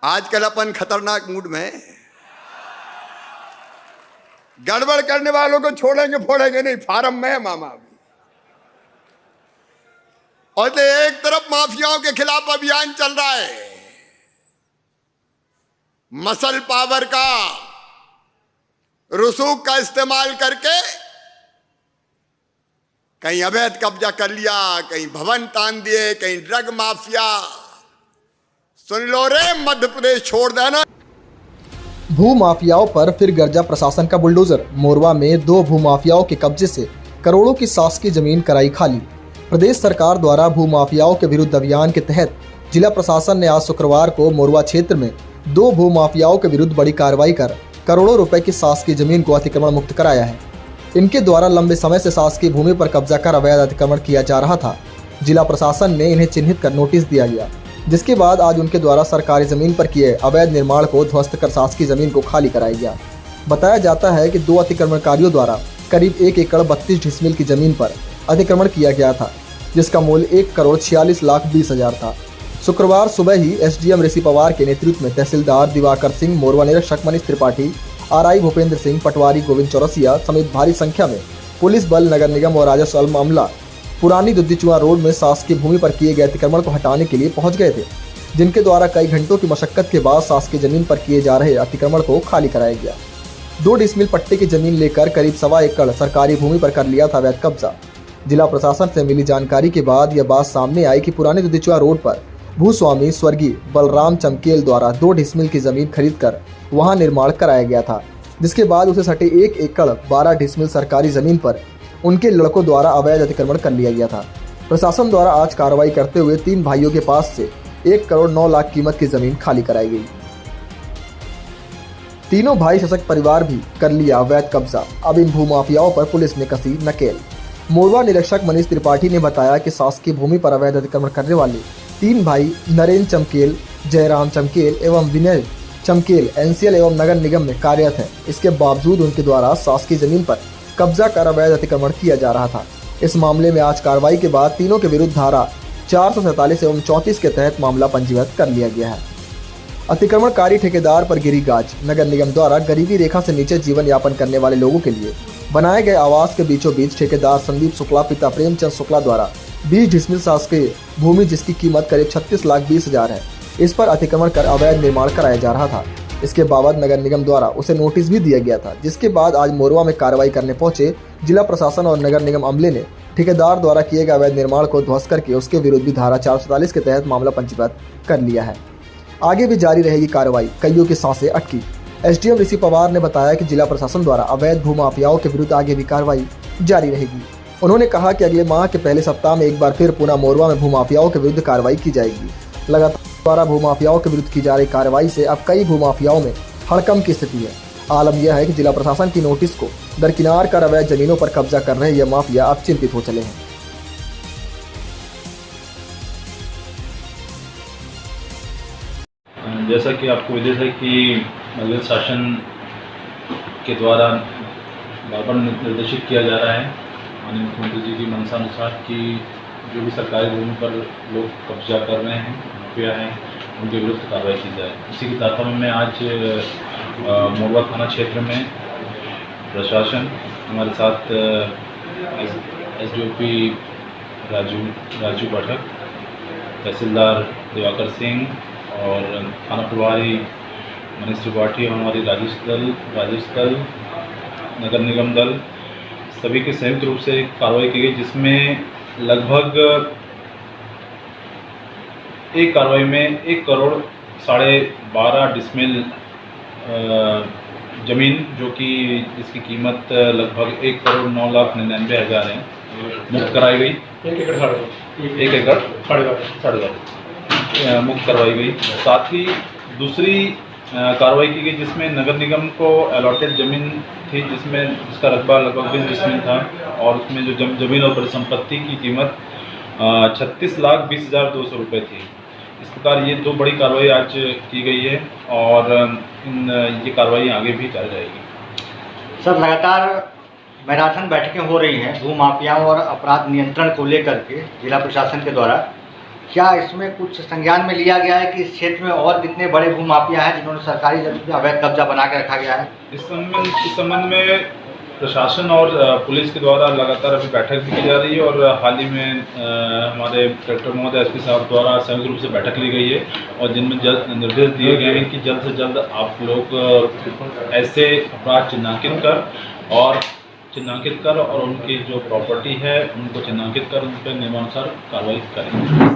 आजकल अपन खतरनाक मूड में हैं। गड़बड़ करने वालों को छोड़ेंगे फोड़ेंगे नहीं, फार्म में है मामा अभी। और तो एक तरफ माफियाओं के खिलाफ अभियान चल रहा है, मसल पावर का रसूख का इस्तेमाल करके कहीं अवैध कब्जा कर लिया, कहीं भवन तान दिए, कहीं ड्रग माफिया। सुन लो रे, मध्य प्रदेश छोड़ देना। भू माफियाओं पर फिर गरजा प्रशासन का बुलडोजर। मोरवा में 2 भू माफियाओं के कब्जे से करोड़ों की शासकीय जमीन कराई खाली। प्रदेश सरकार द्वारा भू माफियाओं के विरुद्ध अभियान के तहत जिला प्रशासन ने आज शुक्रवार को मोरवा क्षेत्र में 2 भू माफियाओं के विरुद्ध बड़ी कार्रवाई कर करोड़ों रुपए की शासकीय जमीन को अतिक्रमण मुक्त कराया है। इनके द्वारा लंबे समय से शासकीय भूमि पर कब्जा कर अवैध अतिक्रमण किया जा रहा था। जिला प्रशासन ने इन्हें चिन्हित कर नोटिस दिया गया, जिसके बाद आज उनके द्वारा सरकारी जमीन पर किए अवैध निर्माण को ध्वस्त कर शासकीय जमीन को खाली कराया गया। बताया जाता है कि 2 अतिक्रमणकारियों द्वारा करीब 1 एकड़ 32 डिसमिल की जमीन पर अतिक्रमण किया गया था, जिसका मूल्य 1,46,20,000 था। शुक्रवार सुबह ही एसडीएम ऋषि पवार के नेतृत्व में तहसीलदार दिवाकर सिंह, मोरवा निरीक्षक मनीष त्रिपाठी, आरआई भूपेंद्र सिंह, पटवारी गोविंद चौरसिया समेत भारी संख्या में पुलिस बल, नगर निगम और राजस्व मामला पुरानी दुद्दीचुआ रोड में शासकीय भूमि पर किए गए अतिक्रमण को हटाने के लिए पहुंच गए थे, जिनके द्वारा कई घंटों की मशक्कत के बाद शासकीय जमीन पर किए जा रहे अतिक्रमण को खाली कराया गया। 2 डिसमिल पट्टे की जमीन लेकर करीब 1.25 एकड़ सरकारी भूमि पर कर लिया था अवैध कब्जा। जिला प्रशासन से मिली जानकारी के बाद यह बात सामने आई कि पुरानी दुद्दीचुआ रोड पर भूस्वामी स्वर्गीय बलराम चमकेल द्वारा 2 डिसमिल की जमीन खरीदकर वहां निर्माण कराया गया था, जिसके बाद उसे सटे 1 एकड़ 12 डिसमिल सरकारी जमीन पर उनके लड़कों द्वारा अवैध अतिक्रमण कर लिया गया था। प्रशासन द्वारा आज कार्रवाई करते हुए 3 भाइयों के पास से 1,09,00,000 कीमत की जमीन खाली कराई गई। तीनों भाई सशक्त परिवार भी कर लिया अवैध कब्जा। अब इन भूमाफियाओं पर पुलिस ने कसी नकेल। मोरवा निरीक्षक मनीष त्रिपाठी ने बताया कि शासकीय भूमि पर अवैध अतिक्रमण करने वाले 3 भाई नरेंद्र चमकेल, जयराम चमकेल एवं विनय चमकेल एनसीएल एवं नगर निगम में कार्यरत हैं। इसके बावजूद उनके द्वारा शासकीय जमीन पर कब्जा कर अवैध अतिक्रमण किया जा रहा था। इस मामले में आज कार्रवाई के बाद तीनों के विरुद्ध धारा 447 एवं 34 के तहत मामला पंजीबद्ध कर लिया गया है। अतिक्रमणकारी ठेकेदार पर गिरी गाज। नगर निगम द्वारा गरीबी रेखा से नीचे जीवन यापन करने वाले लोगों के लिए बनाए गए आवास के बीचों बीच ठेकेदार संदीप शुक्ला पिता प्रेमचंद शुक्ला द्वारा 20 डिसमिल शासकीय भूमि, जिसकी कीमत करीब 36,20,000 है, इस पर अतिक्रमण कर अवैध निर्माण कराया जा रहा था। इसके बाबत नगर निगम द्वारा उसे नोटिस भी दिया गया था, जिसके बाद आज मोरवा में कार्रवाई करने पहुंचे जिला प्रशासन और नगर निगम अमले ने ठेकेदार द्वारा किए गए अवैध निर्माण को ध्वस्त करके उसके विरुद्ध भी धारा 447 के तहत मामला पंजीबद्ध कर लिया है। आगे भी जारी रहेगी कार्रवाई। कईयों की सांसें अटकी। एसडीएम ऋषि पवार ने बताया कि जिला प्रशासन द्वारा अवैध भूमाफियाओं के विरुद्ध आगे भी कार्रवाई जारी रहेगी। उन्होंने कहा कि अगले माह के पहले सप्ताह में एक बार फिर पुनः मोरवा में भूमाफियाओं के विरुद्ध कार्रवाई की जाएगी। लगातार भूमाफियाओं के विरुद्ध की जा रही कार्रवाई से अब कई भूमाफियाओं में हड़कंप की स्थिति है। आलम यह है कि जिला प्रशासन की नोटिस को दरकिनार कर अवैध जमीनों पर कब्जा कर रहे ये माफिया अब चिंतित हो चले हैं। जैसा कि आपको विदित है कि नगर शासन के द्वारा बार-बार निर्देशित किया जा रहा है माननीय मुख्यमंत्री जी की मंशा अनुसार कि जो भी सरकारी भूमि पर लोग कब्जा कर रहे हैं, माफिया हैं, उनके विरुद्ध कार्रवाई की जाए। इसी के तात्पर्य में आज मोरवा थाना क्षेत्र में प्रशासन हमारे साथ एसडीओपी राजू पाठक, तहसीलदार दिवाकर सिंह और थाना प्रभारी मनीष त्रिपाठी और हमारी राजेश दल, नगर निगम दल सभी के संयुक्त रूप से कार्रवाई की गई, जिसमें लगभग एक कार्रवाई में 1,12,5 डिसमिल जमीन, जो कि जिसकी कीमत लगभग 1,09,99,000 है, मुक्त कराई गई। 1 एकड़ साढ़े मुक्त करवाई गई। साथ ही दूसरी कार्रवाई की गई जिसमें नगर निगम को अलॉटेड ज़मीन थी, जिसका रकबा लगभग 20 डिसमिल था और उसमें जो जमीन और परिसंपत्ति की कीमत 36,20,200 रुपये थी। इस प्रकार ये 2 बड़ी कार्रवाई आज की गई है और ये कार्रवाई आगे भी जारी रहेगी। सर, लगातार मैराथन बैठकें हो रही हैं भू माफियाओं और अपराध नियंत्रण को लेकर के जिला प्रशासन के द्वारा, क्या इसमें कुछ संज्ञान में लिया गया है कि इस क्षेत्र में और कितने बड़े भूमाफिया हैं जिन्होंने सरकारी जमीन पर अवैध कब्जा बना के रखा गया है? इस संबंध में प्रशासन और पुलिस के द्वारा लगातार अभी बैठक भी की जा रही है और हाल ही में हमारे कलेक्टर महोदय एसपी साहब द्वारा संयुक्त रूप से बैठक ली गई है और जिनमें निर्देश दिए गए हैं कि जल्द से जल्द आप लोग ऐसे अपराध चिन्हांकित कर और उनकी जो प्रॉपर्टी है उनको चिन्हांकित कर उन पर नियमानुसार कार्रवाई करें।